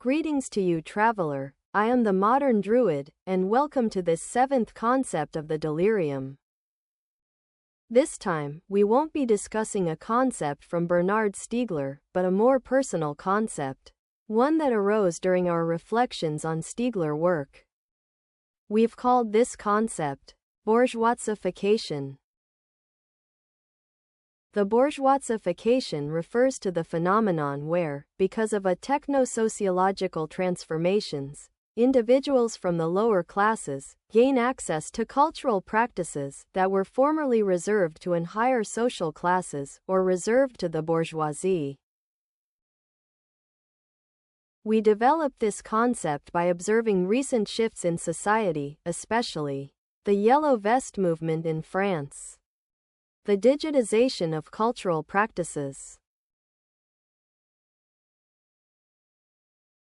Greetings to you, traveler. I am the modern druid, and welcome to this 7th concept of the delirium. This time, we won't be discussing a concept from Bernard Stiegler, but a more personal concept, one that arose during our reflections on Stiegler work. We've called this concept bourgeoizification. The bourgeoizification refers to the phenomenon where, because of a techno-sociological transformations, individuals from the lower classes gain access to cultural practices that were formerly reserved to higher social classes or reserved to the bourgeoisie. We developed this concept by observing recent shifts in society, especially the Yellow Vest movement in France. The digitization of cultural practices.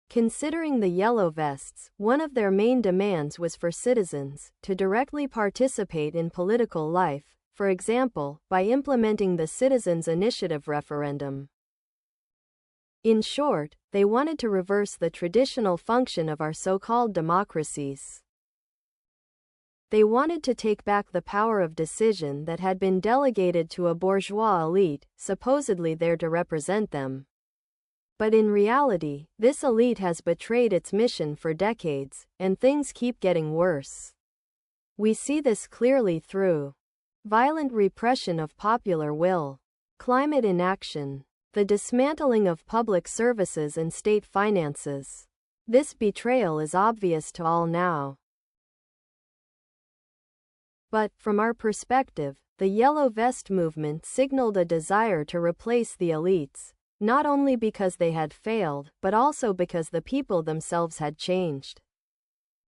Considering the Yellow Vests, one of their main demands was for citizens to directly participate in political life, for example, by implementing the Citizens' Initiative referendum. In short, they wanted to reverse the traditional function of our so-called democracies. They wanted to take back the power of decision that had been delegated to a bourgeois elite, supposedly there to represent them. But in reality, this elite has betrayed its mission for decades, and things keep getting worse. We see this clearly through violent repression of popular will, climate inaction, the dismantling of public services and state finances. This betrayal is obvious to all now. But, from our perspective, the Yellow Vest movement signaled a desire to replace the elites, not only because they had failed, but also because the people themselves had changed.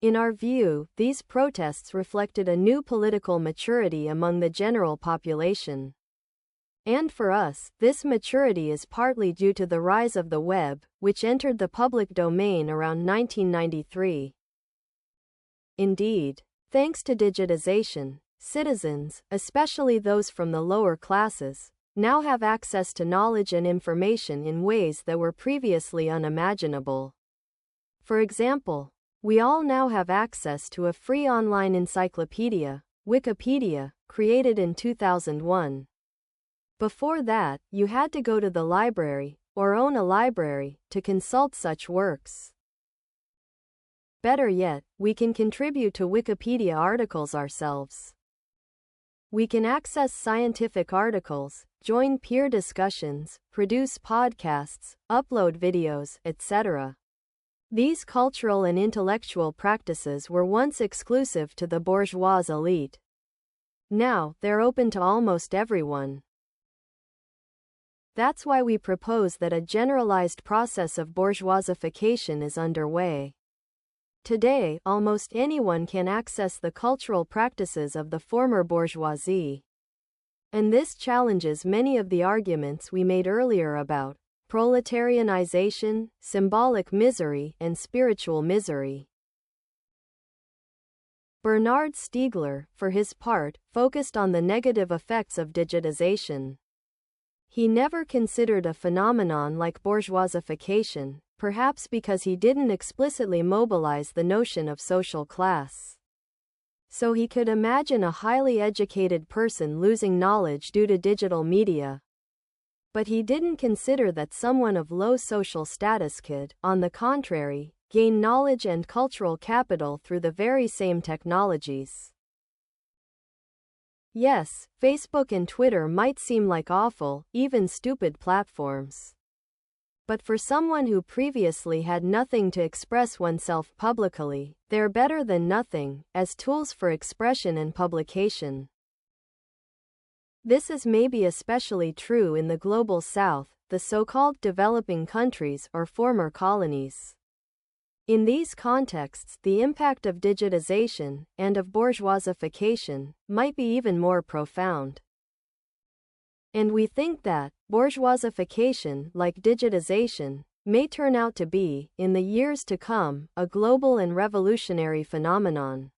In our view, these protests reflected a new political maturity among the general population. And for us, this maturity is partly due to the rise of the web, which entered the public domain around 1993. Indeed, thanks to digitization, citizens, especially those from the lower classes, now have access to knowledge and information in ways that were previously unimaginable. For example, we all now have access to a free online encyclopedia, Wikipedia, created in 2001. Before that, you had to go to the library, or own a library, to consult such works. Better yet, we can contribute to Wikipedia articles ourselves. We can access scientific articles, join peer discussions, produce podcasts, upload videos, etc. These cultural and intellectual practices were once exclusive to the bourgeois elite. Now, they're open to almost everyone. That's why we propose that a generalized process of bourgeoizification is underway. Today, almost anyone can access the cultural practices of the former bourgeoisie. And this challenges many of the arguments we made earlier about proletarianization, symbolic misery, and spiritual misery. Bernard Stiegler, for his part, focused on the negative effects of digitization. He never considered a phenomenon like bourgeoizification, perhaps because he didn't explicitly mobilize the notion of social class. So he could imagine a highly educated person losing knowledge due to digital media. But he didn't consider that someone of low social status could, on the contrary, gain knowledge and cultural capital through the very same technologies. Yes, Facebook and Twitter might seem like awful, even stupid platforms. But for someone who previously had nothing to express oneself publicly, they're better than nothing, as tools for expression and publication. This is maybe especially true in the global south, the so-called developing countries or former colonies. In these contexts, the impact of digitization, and of bourgeoizification, might be even more profound. And we think that bourgeoizification, like digitization, may turn out to be, in the years to come, a global and revolutionary phenomenon.